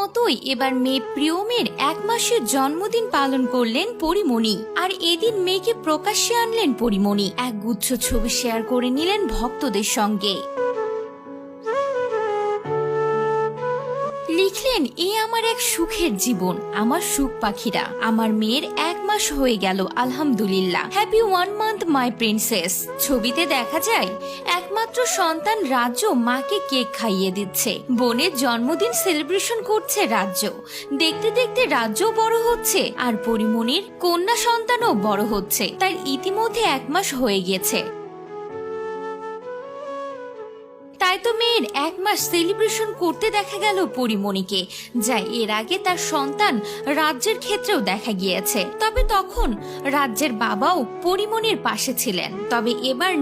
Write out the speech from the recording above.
মতোই এবার মেয়ে প্রিয়মের 1 মাসের জন্মদিন পালন করলেন পরিমণি। আর এদিন মেয়েকে প্রকাশ্যে আনলেন পরিমণি, এক গুচ্ছ ছবি শেয়ার করে নিলেন ভক্তদের সঙ্গে। লিখলেন, এ আমার এক সুখের জীবন, আমার সুখ পাখিরা, আমার মেয়ের 1 মাস হয়ে গেল, আলহামদুলিল্লাহ, হ্যাপি 1 মান্থ মাই প্রিন্সেস। ছবিতে দেখা যায় একমাত্র সন্তান রাজ্য মাকে কেক খাইয়ে দিচ্ছে, বোনের জন্মদিন সেলিব্রেশন করছে রাজ্য। দেখতে দেখতে রাজ্যও বড় হচ্ছে আর পরিমণির কন্যা সন্তানও বড় হচ্ছে, তার ইতিমধ্যে 1 মাস হয়ে গেছে। তাই তো মেয়ের 1 মাস সেলিব্রেশন করতে দেখা গেল পরিমণিকে, যা এর আগে তার সন্তান রাজ্যের ক্ষেত্রেও দেখা গিয়েছে। তবে তখন রাজ্যের বাবাও পরিমণির পাশে ছিলেন, তবে এবার